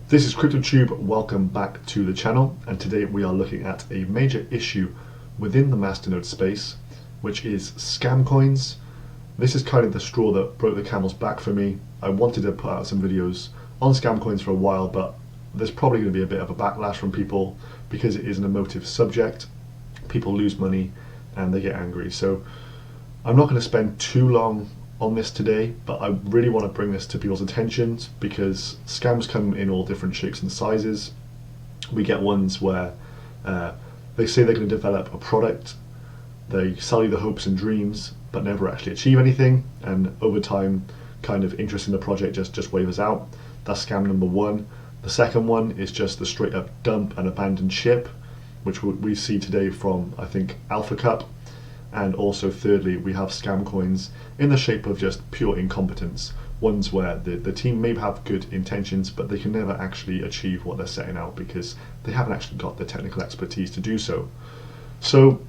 This is CryptoTube, welcome back to the channel, and today we are looking at a major issue within the Masternode space, which is scam coins. This is kind of the straw that broke the camel's back for me. I wanted to put out some videos on scam coins for a while, but there's probably going to be a bit of a backlash from people because it is an emotive subject. People lose money and they get angry. So I'm not going to spend too long on this today, but I really want to bring this to people's attention because scams come in all different shapes and sizes. We get ones where they say they're going to develop a product, they sell you the hopes and dreams but never actually achieve anything, and over time kind of interest in the project just wavers out. That's scam number one. The second one is just the straight up dump and abandon ship, which we see today from, I think, Alphacup. And also thirdly, we have scam coins in the shape of just pure incompetence, ones where the team may have good intentions but they can never actually achieve what they're setting out because they haven't actually got the technical expertise to do so. So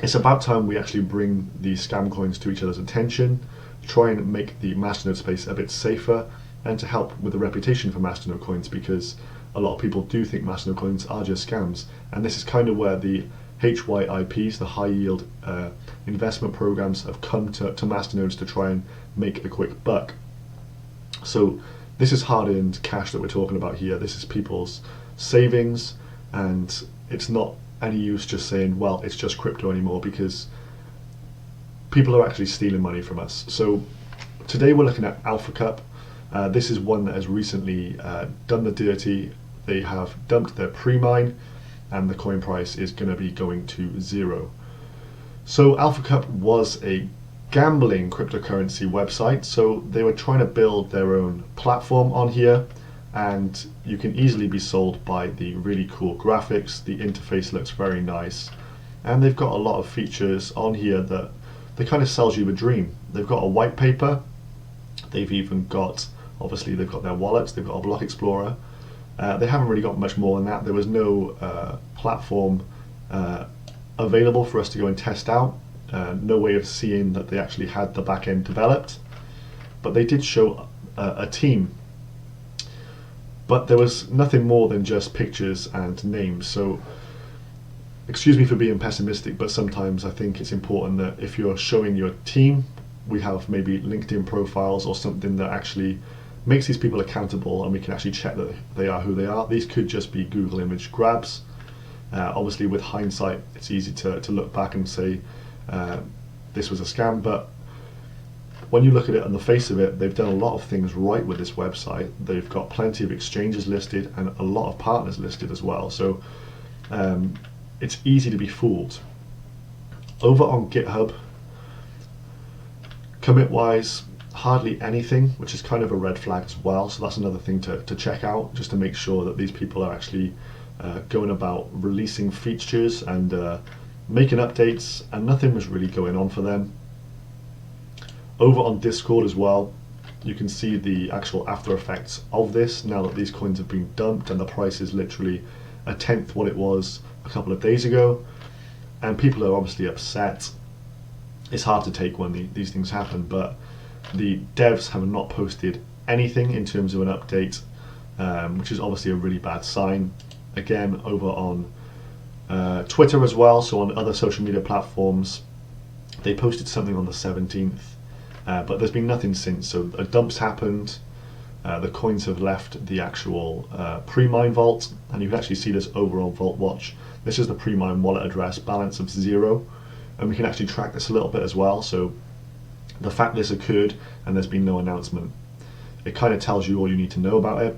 it's about time we actually bring these scam coins to each other's attention, try and make the Masternode space a bit safer, and to help with the reputation for Masternode coins, because a lot of people do think Masternode coins are just scams, and this is kind of where the HYIPs, the high yield investment programs, have come to Masternodes to try and make a quick buck. So this is hard earned cash that we're talking about here. This is people's savings, and it's not any use just saying, well, it's just crypto anymore, because people are actually stealing money from us. So today we're looking at Alphacup. This is one that has recently done the dirty. They have dumped their pre-mine, and the coin price is going to be going to zero. So Alphacup was a gambling cryptocurrency website, so they were trying to build their own platform on here, and you can easily be sold by the really cool graphics. The interface looks very nice, and they've got a lot of features on here that they kind of sells you a dream. They've got a white paper, they've even got, obviously they've got their wallets, they've got a block explorer. They haven't really got much more than that. There was no platform available for us to go and test out, no way of seeing that they actually had the back end developed, but they did show a team, but there was nothing more than just pictures and names. So excuse me for being pessimistic, but sometimes I think it's important that if you're showing your team, we have maybe LinkedIn profiles or something that actually makes these people accountable, and we can actually check that they are who they are. These could just be Google image grabs. Obviously with hindsight it's easy to look back and say this was a scam, but when you look at it on the face of it, they've done a lot of things right with this website. They've got plenty of exchanges listed and a lot of partners listed as well, so it's easy to be fooled. Over on GitHub, commit wise, hardly anything, which is kind of a red flag as well. So that's another thing to check out, just to make sure that these people are actually going about releasing features and making updates, and nothing was really going on for them. Over on Discord as well, you can see the actual after effects of this now that these coins have been dumped and the price is literally a tenth what it was a couple of days ago, and people are obviously upset. It's hard to take when these things happen, but the devs have not posted anything in terms of an update, which is obviously a really bad sign. Again, over on Twitter as well, so on other social media platforms, they posted something on the 17th, but there's been nothing since. So a dump's happened, the coins have left the actual pre-mine vault, and you can actually see this over on Vault Watch. This is the pre-mine wallet address, balance of 0, and we can actually track this a little bit as well. So the fact this occurred and there's been no announcement, it kind of tells you all you need to know about it.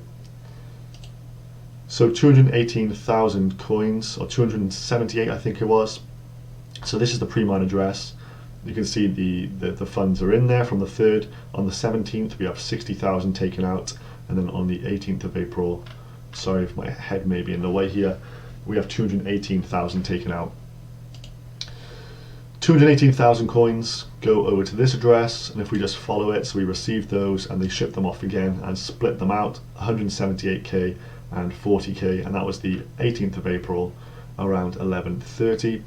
So 218,000 coins, or 278 I think it was. So this is the pre-mine address. You can see the funds are in there from the 3rd. On the 17th we have 60,000 taken out, and then on the 18th of April, sorry if my head may be in the way here, we have 218,000 taken out. 218,000 coins go over to this address, and if we just follow it, so we receive those and they ship them off again and split them out, 178k and 40k, and that was the 18th of April around 11:30.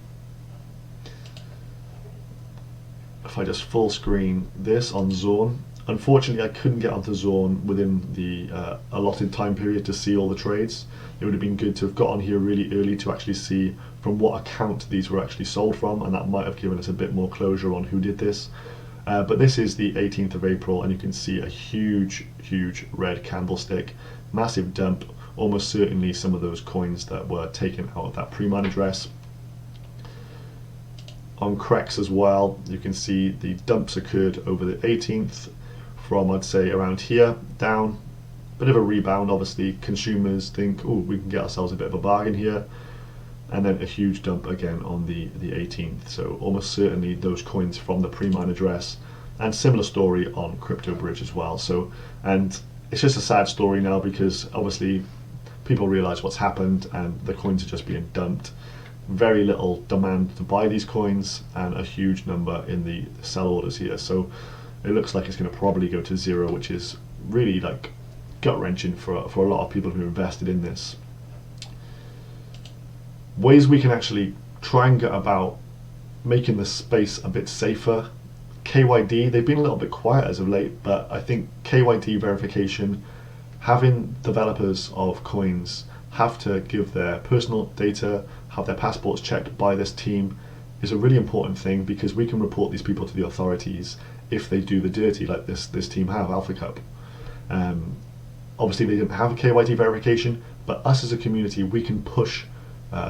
If I just full screen this on Zorn, Unfortunately, I couldn't get onto Zorn within the allotted time period to see all the trades. It would have been good to have got on here really early to actually see from what account these were actually sold from, and that might have given us a bit more closure on who did this. But this is the 18th of April, and you can see a huge red candlestick, massive dump, almost certainly some of those coins that were taken out of that pre-mine address. On Crex as well, you can see the dumps occurred over the 18th from, I'd say, around here down. Bit of a rebound, obviously. Consumers think, oh, we can get ourselves a bit of a bargain here. And then a huge dump again on the 18th. So almost certainly those coins from the pre-mine address. And similar story on Crypto Bridge as well. So, and it's just a sad story now because obviously people realize what's happened and the coins are just being dumped. Very little demand to buy these coins and a huge number in the sell orders here. So it looks like it's going to probably go to zero, which is really like gut-wrenching for a lot of people who invested in this. Ways we can actually try and get about making the space a bit safer. KYD, they've been a little bit quiet as of late, but I think KYD verification, having developers of coins have to give their personal data, have their passports checked by this team, is a really important thing because we can report these people to the authorities if they do the dirty like this team have, Alphacup. Obviously they didn't have a KYD verification, but us as a community, we can push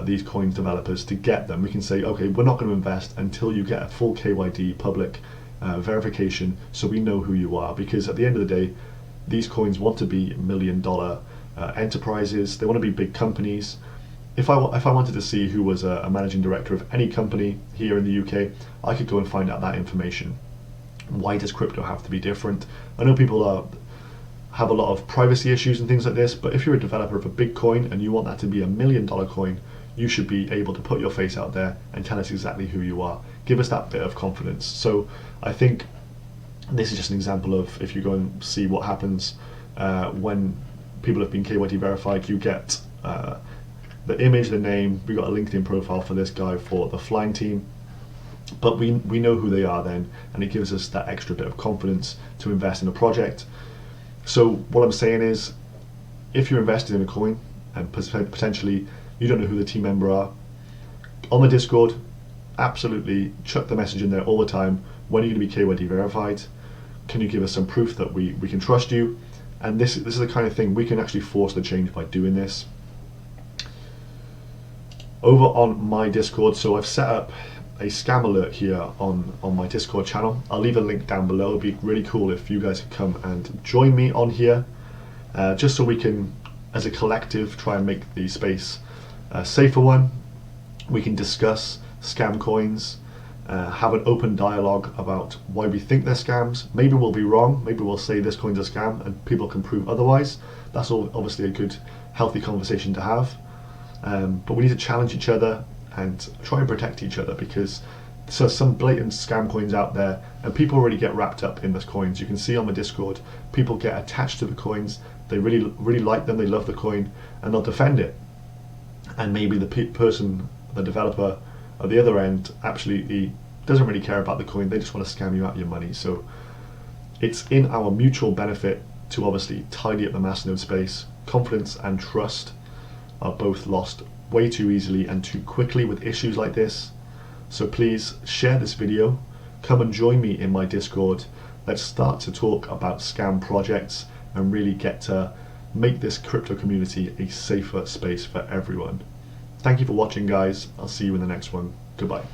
these coins developers to get them. We can say, okay, we're not going to invest until you get a full KYD public verification so we know who you are, because at the end of the day, these coins want to be $1 million enterprises, they want to be big companies. If I wanted to see who was a managing director of any company here in the UK, I could go and find out that information. Why does crypto have to be different? I know people have a lot of privacy issues and things like this, but if you're a developer of a big coin and you want that to be $1 million coin, you should be able to put your face out there and tell us exactly who you are. Give us that bit of confidence. So I think this is just an example of, if you go and see what happens when people have been KYD verified, you get the image, the name. We got a LinkedIn profile for this guy for the flying team, but we know who they are then, and it gives us that extra bit of confidence to invest in a project. So what I'm saying is, if you're invested in a coin and potentially you don't know who the team member are, on the Discord, absolutely chuck the message in there all the time. When are you going to be KYD verified? Can you give us some proof that we can trust you? And this is the kind of thing we can actually force the change by doing this. Over on my Discord, so I've set up a scam alert here on my Discord channel. I'll leave a link down below. It'd be really cool if you guys could come and join me on here, just so we can, as a collective, try and make the space a safer one. We can discuss scam coins, have an open dialogue about why we think they're scams. Maybe we'll be wrong, maybe we'll say this coin's a scam and people can prove otherwise. That's all obviously a good, healthy conversation to have. But we need to challenge each other and try and protect each other, because there's some blatant scam coins out there and people really get wrapped up in those coins. You can see on the Discord, people get attached to the coins, they really like them, they love the coin, and they'll defend it. And maybe the person, the developer at the other end, absolutely doesn't really care about the coin, they just want to scam you out of your money. So it's in our mutual benefit to obviously tidy up the Masternode space. Confidence and trust are both lost way too easily and too quickly with issues like this. So please share this video, come and join me in my Discord. Let's start to talk about scam projects and really get to make this crypto community a safer space for everyone. Thank you for watching, guys. I'll see you in the next one. Goodbye.